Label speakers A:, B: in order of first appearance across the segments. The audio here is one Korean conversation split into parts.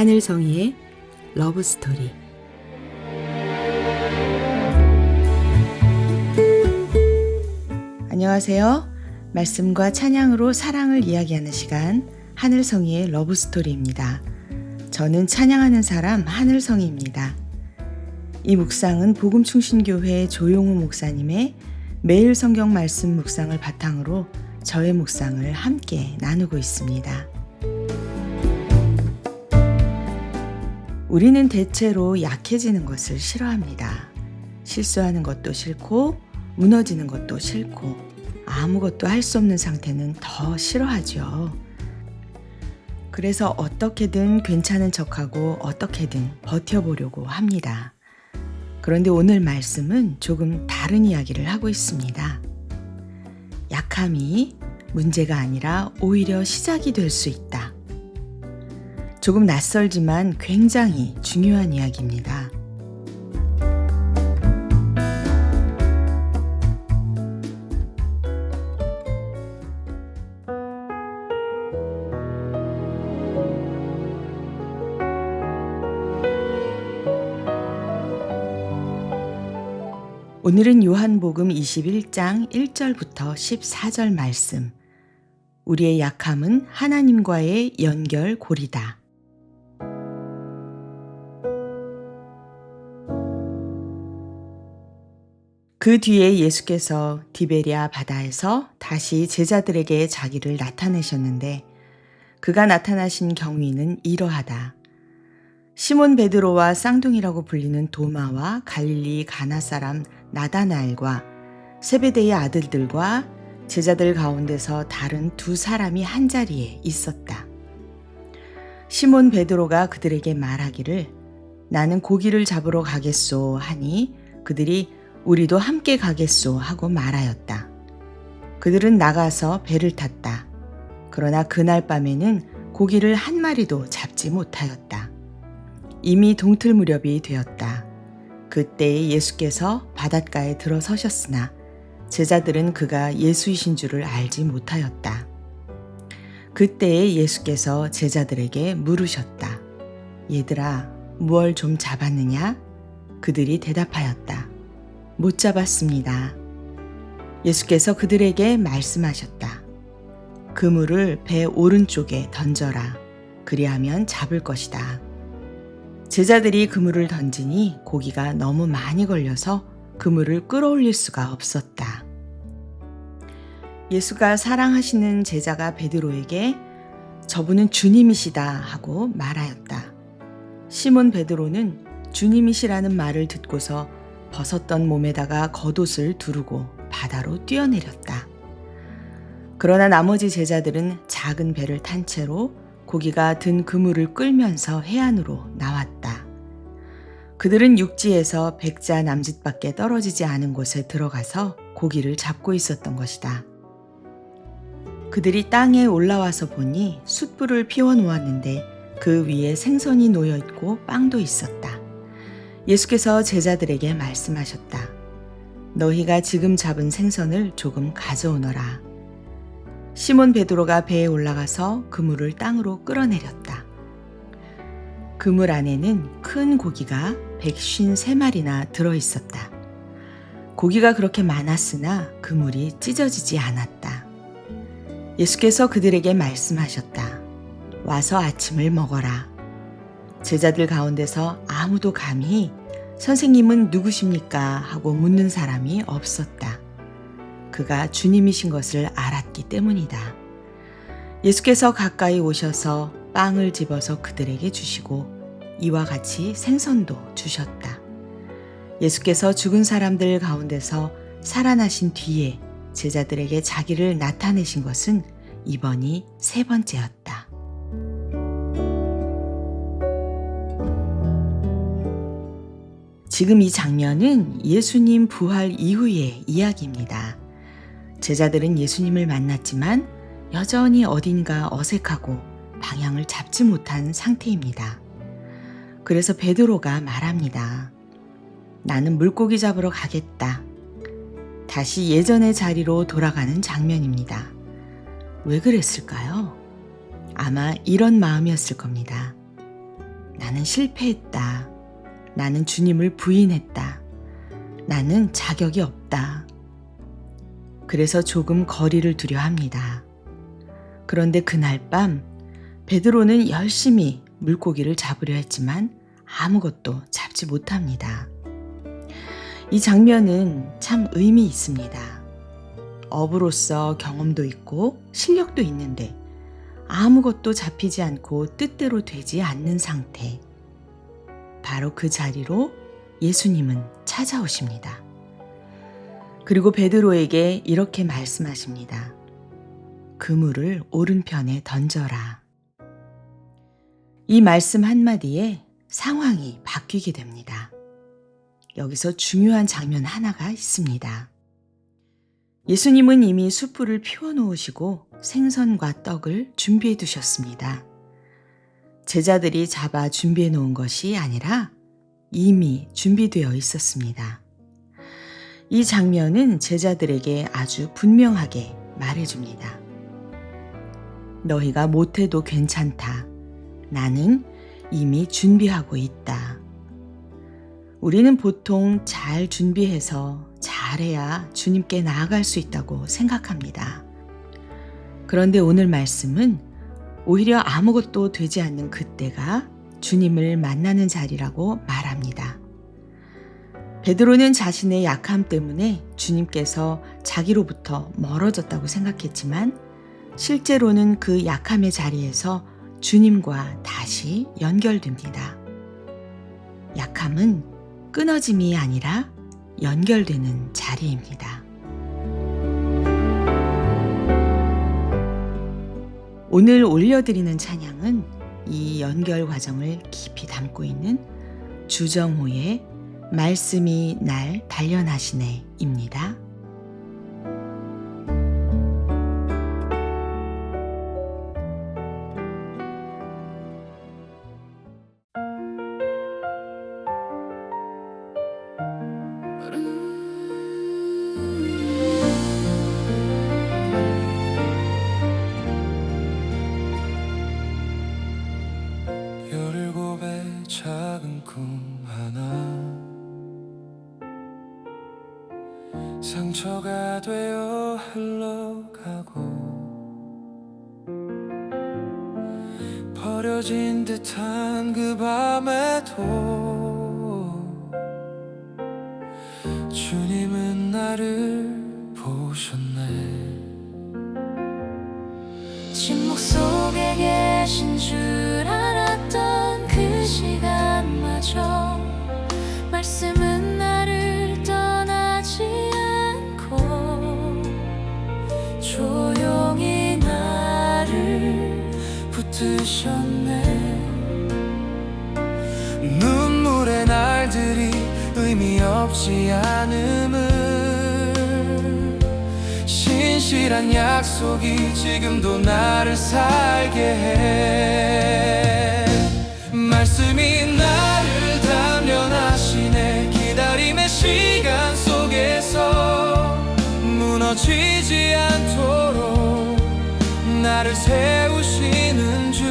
A: 하늘성이의 러브스토리. 안녕하세요. 말씀과 찬양으로 사랑을 이야기하는 시간, 하늘성이의 러브스토리입니다. 저는 찬양하는 사람 하늘성이입니다. 이 묵상은 복음충신교회 조용호 목사님의 매일 성경 말씀 묵상을 바탕으로 저의 묵상을 함께 나누고 있습니다. 우리는 대체로 약해지는 것을 싫어합니다. 실수하는 것도 싫고 무너지는 것도 싫고 아무것도 할 수 없는 상태는 더 싫어하죠. 그래서 어떻게든 괜찮은 척하고 어떻게든 버텨보려고 합니다. 그런데 오늘 말씀은 조금 다른 이야기를 하고 있습니다. 약함이 문제가 아니라 오히려 시작이 될 수 있다. 조금 낯설지만 굉장히 중요한 이야기입니다. 오늘은 요한복음 21장 1절부터 14절 말씀. 우리의 약함은 하나님과의 연결고리다. 그 뒤에 예수께서 디베랴 바다에서 다시 제자들에게 자기를 나타내셨는데 그가 나타나신 경위는 이러하다. 시몬 베드로와 쌍둥이라고 불리는 도마와 갈릴리 가나 사람 나다나엘과 세베대의 아들들과 제자들 가운데서 다른 두 사람이 한자리에 있었다. 시몬 베드로가 그들에게 말하기를 나는 고기를 잡으러 가겠소 하니 그들이 우리도 함께 가겠소 하고 말하였다. 그들은 나가서 배를 탔다. 그러나 그날 밤에는 고기를 한 마리도 잡지 못하였다. 이미 동틀 무렵이 되었다. 그때에 예수께서 바닷가에 들어서셨으나 제자들은 그가 예수이신 줄을 알지 못하였다. 그때에 예수께서 제자들에게 물으셨다. 얘들아, 무얼 좀 잡았느냐? 그들이 대답하였다. 못 잡았습니다. 예수께서 그들에게 말씀하셨다. 그물을 배 오른쪽에 던져라. 그리하면 잡을 것이다. 제자들이 그물을 던지니 고기가 너무 많이 걸려서 그물을 끌어올릴 수가 없었다. 예수가 사랑하시는 제자가 베드로에게 저분은 주님이시다 하고 말하였다. 시몬 베드로는 주님이시라는 말을 듣고서 벗었던 몸에다가 겉옷을 두르고 바다로 뛰어내렸다. 그러나 나머지 제자들은 작은 배를 탄 채로 고기가 든 그물을 끌면서 해안으로 나왔다. 그들은 육지에서 백자 남짓밖에 떨어지지 않은 곳에 들어가서 고기를 잡고 있었던 것이다. 그들이 땅에 올라와서 보니 숯불을 피워놓았는데 그 위에 생선이 놓여있고 빵도 있었다. 예수께서 제자들에게 말씀하셨다. 너희가 지금 잡은 생선을 조금 가져오너라. 시몬 베드로가 배에 올라가서 그물을 땅으로 끌어내렸다. 그물 안에는 큰 고기가 153마리나 들어있었다. 고기가 그렇게 많았으나 그물이 찢어지지 않았다. 예수께서 그들에게 말씀하셨다. 와서 아침을 먹어라. 제자들 가운데서 아무도 감히 선생님은 누구십니까? 하고 묻는 사람이 없었다. 그가 주님이신 것을 알았기 때문이다. 예수께서 가까이 오셔서 빵을 집어서 그들에게 주시고 이와 같이 생선도 주셨다. 예수께서 죽은 사람들 가운데서 살아나신 뒤에 제자들에게 자기를 나타내신 것은 이번이 세 번째였다. 지금 이 장면은 예수님 부활 이후의 이야기입니다. 제자들은 예수님을 만났지만 여전히 어딘가 어색하고 방향을 잡지 못한 상태입니다. 그래서 베드로가 말합니다. 나는 물고기 잡으러 가겠다. 다시 예전의 자리로 돌아가는 장면입니다. 왜 그랬을까요? 아마 이런 마음이었을 겁니다. 나는 실패했다. 나는 주님을 부인했다. 나는 자격이 없다. 그래서 조금 거리를 두려 합니다. 그런데 그날 밤 베드로는 열심히 물고기를 잡으려 했지만 아무것도 잡지 못합니다. 이 장면은 참 의미 있습니다. 어부로서 경험도 있고 실력도 있는데 아무것도 잡히지 않고 뜻대로 되지 않는 상태. 바로 그 자리로 예수님은 찾아오십니다. 그리고 베드로에게 이렇게 말씀하십니다. 그물을 오른편에 던져라. 이 말씀 한마디에 상황이 바뀌게 됩니다. 여기서 중요한 장면 하나가 있습니다. 예수님은 이미 숯불을 피워놓으시고 생선과 떡을 준비해 두셨습니다. 제자들이 잡아 준비해 놓은 것이 아니라 이미 준비되어 있었습니다. 이 장면은 제자들에게 아주 분명하게 말해줍니다. 너희가 못해도 괜찮다. 나는 이미 준비하고 있다. 우리는 보통 잘 준비해서 잘해야 주님께 나아갈 수 있다고 생각합니다. 그런데 오늘 말씀은 오히려 아무것도 되지 않는 그때가 주님을 만나는 자리라고 말합니다. 베드로는 자신의 약함 때문에 주님께서 자기로부터 멀어졌다고 생각했지만 실제로는 그 약함의 자리에서 주님과 다시 연결됩니다. 약함은 끊어짐이 아니라 연결되는 자리입니다. 오늘 올려드리는 찬양은 이 연결 과정을 깊이 담고 있는 주정호의 말씀이 날 단련하시네 입니다.
B: 작은 꿈 하나 상처가 되어 흘러가고 버려진 듯한 그 밤에도 주님은 나를 보셨네.
C: 침묵 속에 계신 줄 알았던 그 시간마저 말씀은 나를 떠나지 않고 조용히 나를 붙드셨네.
B: 눈물의 날들이 의미 없지 않음을 신실한 약속이 지금도 나를 살게 해. 말씀이 나를 단련하시네. 기다림의 시간 속에서 무너지지 않도록 나를 세우시는 주.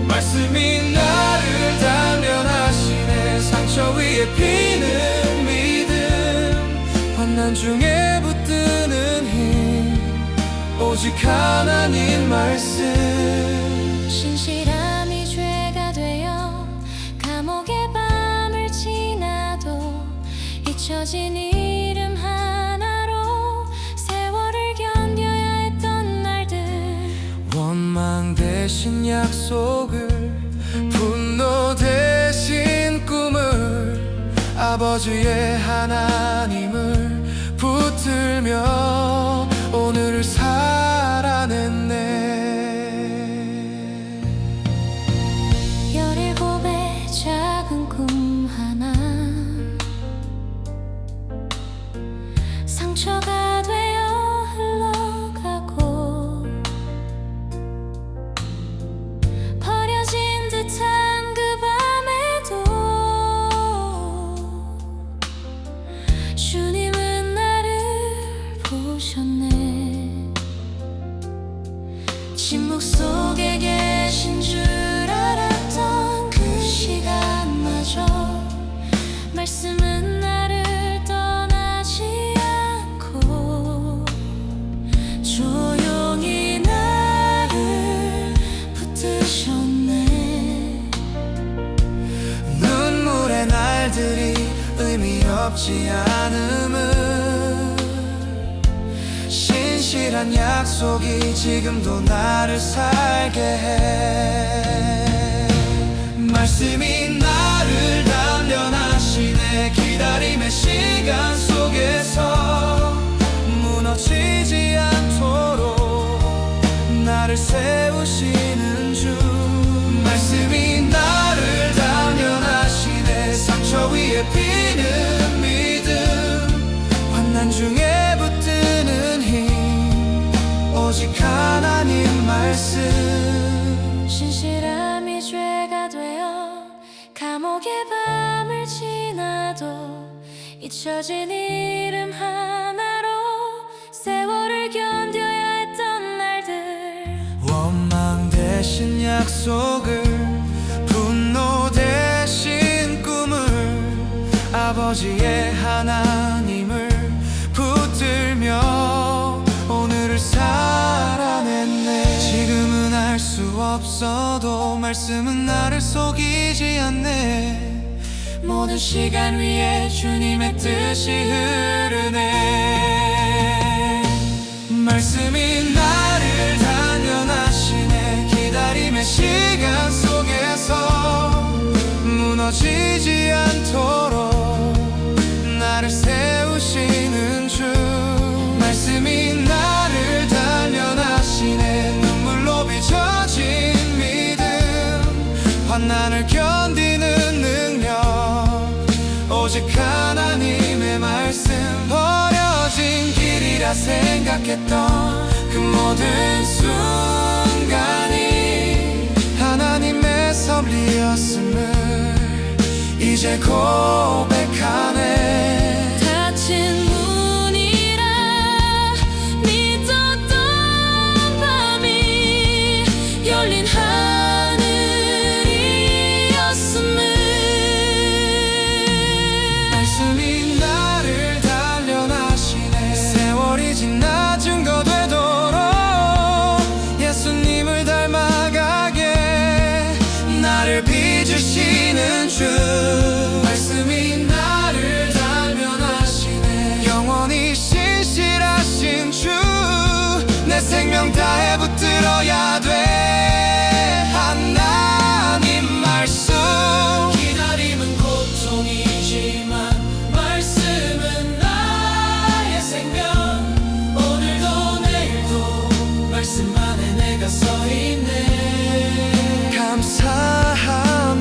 B: 말씀이 나를 단련하시네. 상처 위에 피는 믿음, 환난 중에 붙드는 힘, 오직 하나님 말씀.
C: 신실함이 죄가 되어 감옥의 밤을 지나도 잊혀진 이름 하나로 세월을 견뎌야 했던 날들.
B: 원망 대신 약속을, 분노 대신 꿈을, 아버지의 하나님을 붙들며 오늘을 살아냈네.
C: 17의 작은 꿈 하나 상처가 되어 흘러가고 버려진 듯한 그 밤에도 주님은 나를 보셨네.
B: 말들이 의미 없지 않음을 신실한 약속이 지금도 나를 살게 해 말씀이 나를 단련하시네 기다림의 시간 속에서 무너지지 않도록 나를 세우시는 주 말씀이 나를 단련하시네 상처 위에 피는 믿음 환난 중에 붙드는 힘 오직 하나님 말씀
C: 신실함이 죄가 되어 감옥의 밤을 지나도 잊혀진 이름 하나로 세월을 견뎌야 했던 날들
B: 원망 대신 약속을 분노 대신 꿈을 아버지의 하나님을 붙들며 오늘을 살아냈네 지금은 알 수 없어도 말씀은 나를 속이지 않네 모든 시간 위에 주님의 뜻이 흐르네 말씀이 나를 단련하시네 기다림의 시간 속에서 무너지지 않도록 나를 세우시는 주 말씀이 나를 단련하시네 눈물로 빚어진 믿음 환난을 견디는 능력 오직 하나님의 말씀 버려진 길이라 생각했던 그 모든 순간이 하나님의 섭리였음을 이제 고백하네
C: 닫힌 문이라 믿었던 밤이 열린 하늘이었음을
B: 말씀이 나를 단련하시네 세월이 지나 증거되도록 예수님을 닮아가게 나를 빚으시는 주 말씀이 나를 단련하시네 영원히 신실하신 주 내 생명 다해 붙들어야 돼 하나님 말씀 기다림은 고통이지만 말씀은 나의 생명 오늘도 내일도 말씀 안에 내가 서 있네 감사합니다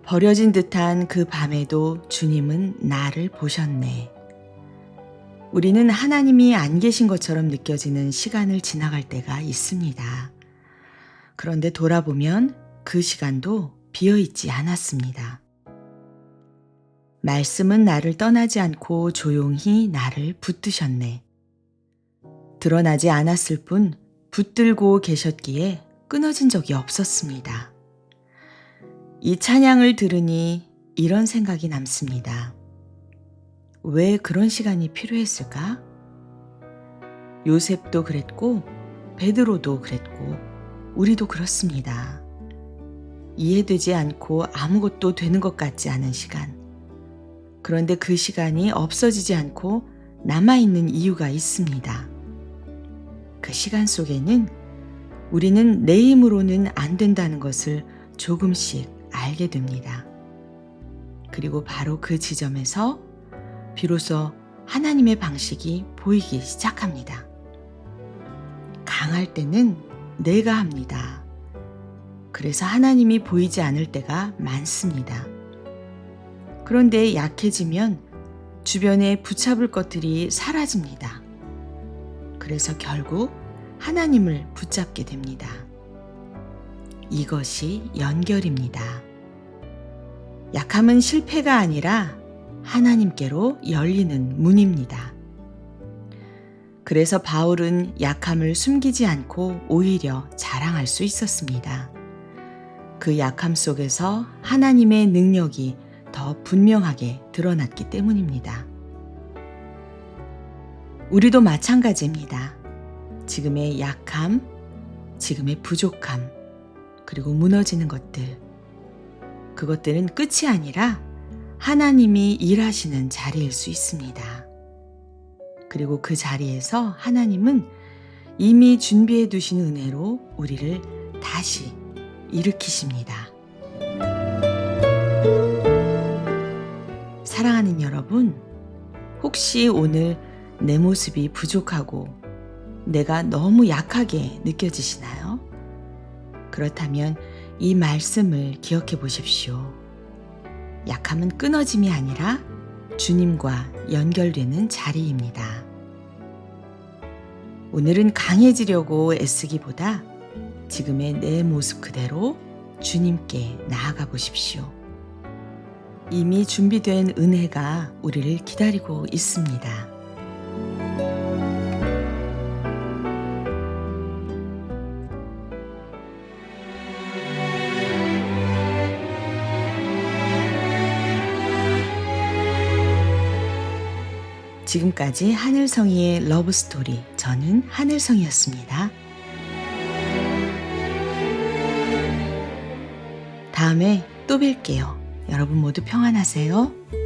A: 버려진 듯한 그 밤에도 주님은 나를 보셨네. 우리는 하나님이 안 계신 것처럼 느껴지는 시간을 지나갈 때가 있습니다. 그런데 돌아보면 그 시간도 비어있지 않았습니다. 말씀은 나를 떠나지 않고 조용히 나를 붙드셨네. 드러나지 않았을 뿐 붙들고 계셨기에 끊어진 적이 없었습니다. 이 찬양을 들으니 이런 생각이 남습니다. 왜 그런 시간이 필요했을까? 요셉도 그랬고 베드로도 그랬고 우리도 그렇습니다. 이해되지 않고 아무것도 되는 것 같지 않은 시간. 그런데 그 시간이 없어지지 않고 남아있는 이유가 있습니다. 그 시간 속에는 우리는 내 힘으로는 안 된다는 것을 조금씩 알게 됩니다. 그리고 바로 그 지점에서 비로소 하나님의 방식이 보이기 시작합니다. 강할 때는 내가 합니다. 그래서 하나님이 보이지 않을 때가 많습니다. 그런데 약해지면 주변에 붙잡을 것들이 사라집니다. 그래서 결국 하나님을 붙잡게 됩니다. 이것이 연결입니다. 약함은 실패가 아니라 하나님께로 열리는 문입니다. 그래서 바울은 약함을 숨기지 않고 오히려 자랑할 수 있었습니다. 그 약함 속에서 하나님의 능력이 더 분명하게 드러났기 때문입니다. 우리도 마찬가지입니다. 지금의 약함, 지금의 부족함, 그리고 무너지는 것들, 그것들은 끝이 아니라 하나님이 일하시는 자리일 수 있습니다. 그리고 그 자리에서 하나님은 이미 준비해 두신 은혜로 우리를 다시 일으키십니다. 사랑하는 여러분, 혹시 오늘 내 모습이 부족하고 내가 너무 약하게 느껴지시나요? 그렇다면 이 말씀을 기억해 보십시오. 약함은 끊어짐이 아니라 주님과 연결되는 자리입니다. 오늘은 강해지려고 애쓰기보다 지금의 내 모습 그대로 주님께 나아가 보십시오. 이미 준비된 은혜가 우리를 기다리고 있습니다. 지금까지 하늘성이의 러브스토리, 저는 하늘성이었습니다. 다음에 또 뵐게요. 여러분 모두 평안하세요.